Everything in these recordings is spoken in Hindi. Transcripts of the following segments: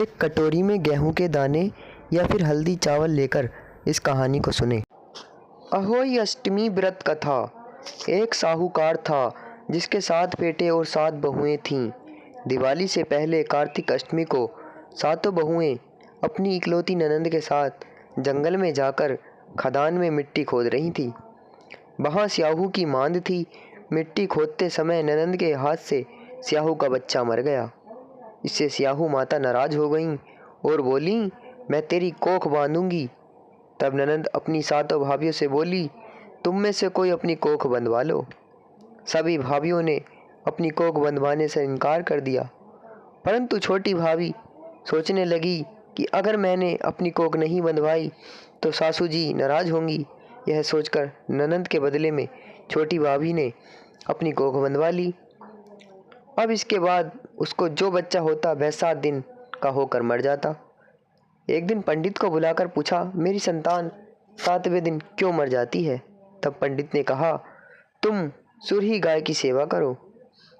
एक कटोरी में गेहूं के दाने या फिर हल्दी चावल लेकर इस कहानी को सुने। अहोई अष्टमी व्रत कथा। एक साहूकार था जिसके 7 बेटे और 7 बहुएं थीं। दिवाली से पहले कार्तिक अष्टमी को सातों बहुएं अपनी इकलौती ननंद के साथ जंगल में जाकर खदान में मिट्टी खोद रही थीं। वहाँ स्याहू की मांद थी। मिट्टी खोदते समय ननंद के हाथ से स्याहू का बच्चा मर गया। इससे स्याहू माता नाराज हो गईं और बोली, मैं तेरी कोख बांधूंगी। तब ननंद अपनी सातों भाभियों से बोली, तुम में से कोई अपनी कोख बंधवा लो। सभी भाभियों ने अपनी कोख बंधवाने से इनकार कर दिया, परंतु छोटी भाभी सोचने लगी कि अगर मैंने अपनी कोख नहीं बंधवाई तो सासू जी नाराज होंगी। यह सोचकर ननंद के बदले में छोटी भाभी ने अपनी कोख बंधवा ली। अब इसके बाद उसको जो बच्चा होता वह 7 दिन का होकर मर जाता। एक दिन पंडित को बुलाकर पूछा, मेरी संतान 7वें दिन क्यों मर जाती है? तब पंडित ने कहा, तुम सुरही गाय की सेवा करो।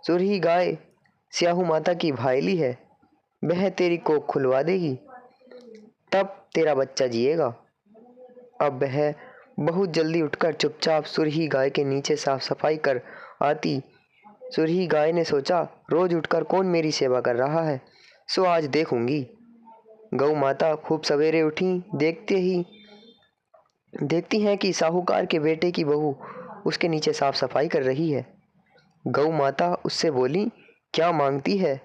सुरही गाय स्याहू माता की भाईली है, वह तेरी कोख खुलवा देगी, तब तेरा बच्चा जिएगा। अब वह बहुत जल्दी उठकर चुपचाप सुरही गाय के नीचे साफ सफाई कर आती। सुरही गाय ने सोचा, रोज उठकर कौन मेरी सेवा कर रहा है, सो आज देखूंगी। गौ माता खूब सवेरे उठी, देखती हैं कि साहूकार के बेटे की बहू उसके नीचे साफ सफाई कर रही है। गौ माता उससे बोली, क्या मांगती है?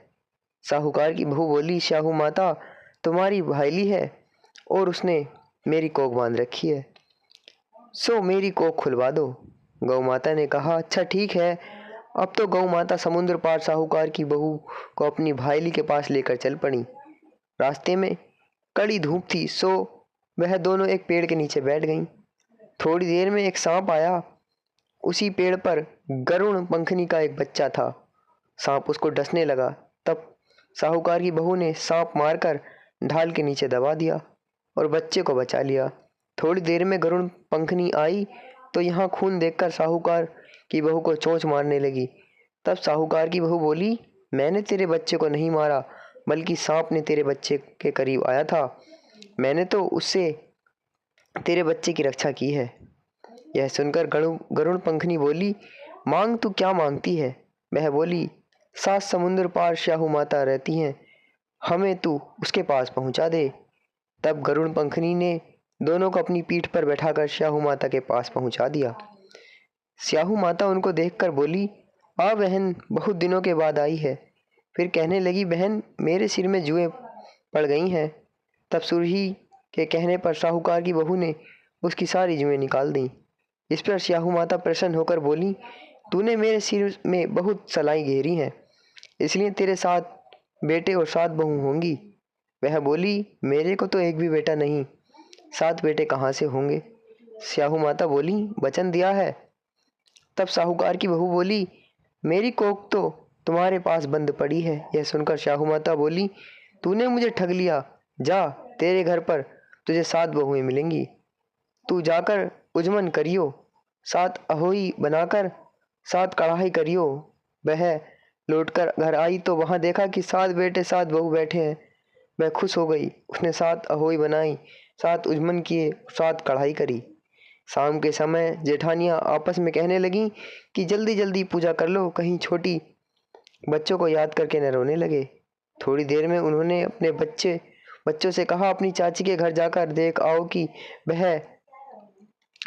साहूकार की बहू बोली, स्याहू माता तुम्हारी भाईली है और उसने मेरी कोख बांध रखी है, सो मेरी कोख खुलवा दो। गौ माता ने कहा, अच्छा ठीक है। अब तो गौ माता समुद्र पार साहूकार की बहू को अपनी भाईली के पास लेकर चल पड़ी। रास्ते में कड़ी धूप थी, सो वह दोनों एक पेड़ के नीचे बैठ गईं। थोड़ी देर में एक सांप आया। उसी पेड़ पर गरुण पंखनी का एक बच्चा था। सांप उसको डसने लगा। तब साहूकार की बहू ने सांप मारकर ढाल के नीचे दबा दिया और बच्चे को बचा लिया। थोड़ी देर में गरुण पंखनी आई तो यहाँ खून देखकर साहूकार की बहू को चोंच मारने लगी। तब साहूकार की बहू बोली, मैंने तेरे बच्चे को नहीं मारा, बल्कि सांप ने तेरे बच्चे के करीब आया था। मैंने तो उससे तेरे बच्चे की रक्षा की है। यह सुनकर गरुण पंखनी बोली, मांग तू क्या मांगती है? वह बोली, 7 समुद्र पार स्याहू माता रहती हैं, हमें तू उसके पास पहुंचा दे। तब गरुड़ पंखनी ने दोनों को अपनी पीठ पर बैठाकर स्याहू माता के पास पहुंचा दिया। स्याहू माता उनको देखकर बोली, आ बहन, बहुत दिनों के बाद आई है। फिर कहने लगी, बहन मेरे सिर में जुएं पड़ गई हैं। तब सुरही के कहने पर साहूकार की बहू ने उसकी सारी जुएं निकाल दी। इस पर स्याहू माता प्रसन्न होकर बोली, तूने मेरे सिर में बहुत सलाई घेरी है, इसलिए तेरे 7 बेटे और 7 बहू होंगी। वह बोली, मेरे को तो एक भी बेटा नहीं, 7 बेटे कहाँ से होंगे? स्याहू माता बोली, वचन दिया है। तब साहूकार की बहू बोली, मेरी कोख तो तुम्हारे पास बंद पड़ी है। यह सुनकर स्याहू माता बोली, तूने मुझे ठग लिया। जा, तेरे घर पर तुझे 7 बहुएं मिलेंगी। तू जाकर उजमन करियो, 7 अहोई बनाकर 7 कढ़ाई करियो। वह लौटकर घर आई तो वहां देखा कि 7 बेटे 7 बहू बैठे हैं। वह खुश हो गई। उसने 7 अहोई बनाई, 7 उजमन किए, 7 कढ़ाई करी। शाम के समय जेठानियां आपस में कहने लगी कि जल्दी जल्दी पूजा कर लो, कहीं छोटी बच्चों को याद करके न रोने लगे। थोड़ी देर में उन्होंने अपने बच्चों से कहा, अपनी चाची के घर जाकर देख आओ कि वह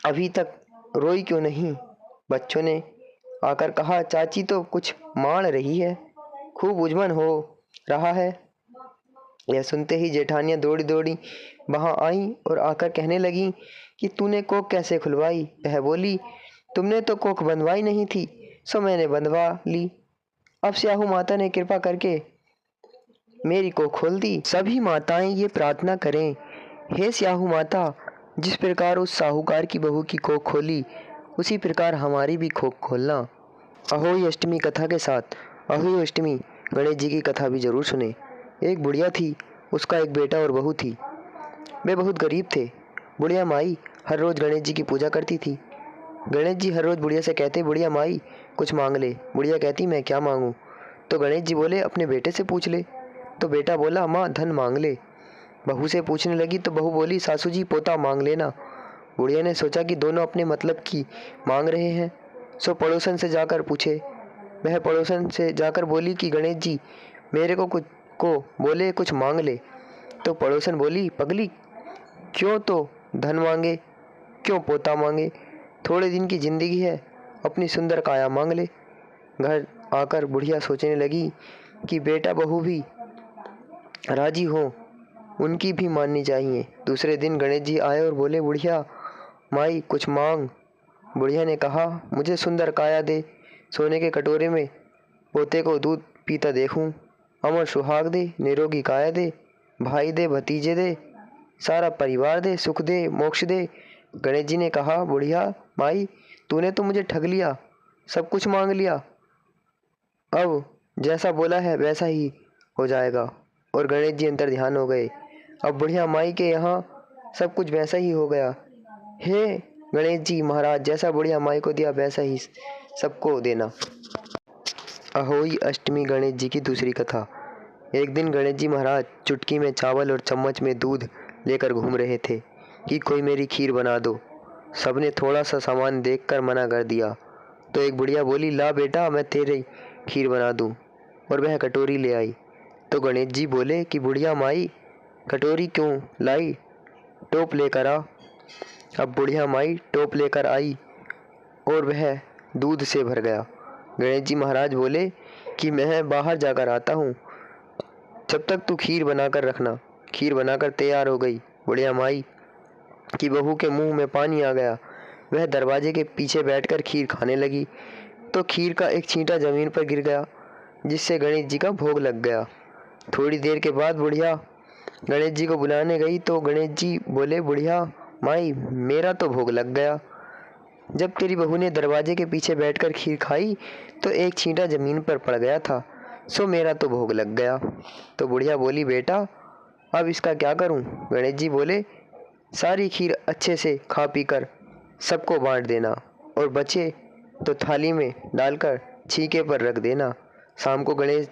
अभी तक रोई क्यों नहीं। बच्चों ने आकर कहा, चाची तो कुछ माण रही है, खूब उजमन हो रहा है। यह सुनते ही जेठानियां दौड़ी दौड़ी वहां आई और आकर कहने लगी कि तूने कोख कैसे खुलवाई? वह बोली, तुमने तो कोख बंधवाई नहीं थी, सो मैंने बंधवा ली। अब स्याहू माता ने कृपा करके मेरी कोख खोल दी। सभी माताएं ये प्रार्थना करें, हे स्याहू माता, जिस प्रकार उस साहूकार की बहू की कोख खोली, उसी प्रकार हमारी भी कोख खोलना। अहोई अष्टमी कथा के साथ अहोई अष्टमी गणेश जी की कथा भी जरूर सुने। एक बुढ़िया थी, उसका एक बेटा और बहू थी। वे बहुत गरीब थे। बुढ़िया माई हर रोज गणेश जी की पूजा करती थी। गणेश जी हर रोज बुढ़िया से कहते, बुढ़िया माई कुछ मांग ले। बुढ़िया कहती, मैं क्या मांगूं? तो गणेश जी बोले, अपने बेटे से पूछ ले। तो बेटा बोला, माँ धन मांग ले। बहू से पूछने लगी तो बहू बोली, सासू जी पोता मांग लेना। बुढ़िया ने सोचा कि दोनों अपने मतलब की मांग रहे हैं, सो पड़ोसन से जाकर पूछे। वह पड़ोसन से जाकर बोली कि गणेश जी मेरे को बोले कुछ मांग ले। तो पड़ोसन बोली, पगली क्यों तो धन मांगे, क्यों पोता मांगे, थोड़े दिन की जिंदगी है, अपनी सुंदर काया मांग ले। घर आकर बुढ़िया सोचने लगी कि बेटा बहू भी राजी हो, उनकी भी माननी चाहिए। दूसरे दिन गणेश जी आए और बोले, बुढ़िया माई कुछ मांग। बुढ़िया ने कहा, मुझे सुंदर काया दे, सोने के कटोरे में पोते को दूध पीता देखूं, अमर सुहाग दे, निरोगी काया दे, भाई दे, भतीजे दे, सारा परिवार दे, सुख दे, मोक्ष दे। गणेश जी ने कहा, बुढ़िया माई तूने तो मुझे ठग लिया, सब कुछ मांग लिया, अब जैसा बोला है वैसा ही हो जाएगा। और गणेश जी अंतर ध्यान हो गए। अब बुढ़िया माई के यहाँ सब कुछ वैसा ही हो गया। हे गणेश जी महाराज, जैसा बुढ़िया माई को दिया वैसा ही सबको देना। अहोई अष्टमी गणेश जी की दूसरी कथा। एक दिन गणेश जी महाराज चुटकी में चावल और चम्मच में दूध लेकर घूम रहे थे कि कोई मेरी खीर बना दो। सबने थोड़ा सा सामान देखकर मना कर दिया। तो एक बुढ़िया बोली, ला बेटा मैं तेरी खीर बना दूं, और वह कटोरी ले आई। तो गणेश जी बोले कि बुढ़िया माई कटोरी क्यों लाई, टोप लेकर आ। अब बुढ़िया माई टोप लेकर आई और वह दूध से भर गया। गणेश जी महाराज बोले कि मैं बाहर जाकर आता हूँ, जब तक तू खीर बनाकर रखना। खीर बनाकर तैयार हो गई। बुढ़िया माई की बहू के मुंह में पानी आ गया। वह दरवाजे के पीछे बैठकर खीर खाने लगी तो खीर का एक छींटा जमीन पर गिर गया, जिससे गणेश जी का भोग लग गया। थोड़ी देर के बाद बुढ़िया गणेश जी को बुलाने गई तो गणेश जी बोले, बुढ़िया माई मेरा तो भोग लग गया। जब तेरी बहू ने दरवाजे के पीछे बैठकर खीर खाई तो एक छींटा जमीन पर पड़ गया था, सो मेरा तो भोग लग गया। तो बुढ़िया बोली, बेटा अब इसका क्या करूं? गणेश जी बोले, सारी खीर अच्छे से खा पी कर सबको बांट देना, और बचे तो थाली में डालकर छीके पर रख देना। शाम को गणेश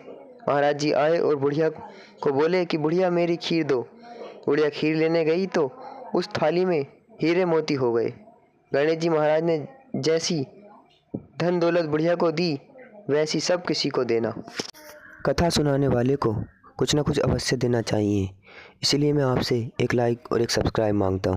महाराज जी आए और बुढ़िया को बोले कि बुढ़िया मेरी खीर दो। बुढ़िया खीर लेने गई तो उस थाली में हीरे मोती हो गए। गणेश जी महाराज ने जैसी धन दौलत बुढ़िया को दी वैसी सब किसी को देना। कथा सुनाने वाले को कुछ ना कुछ अवश्य देना चाहिए, इसलिए मैं आपसे एक लाइक और एक सब्सक्राइब मांगता हूँ।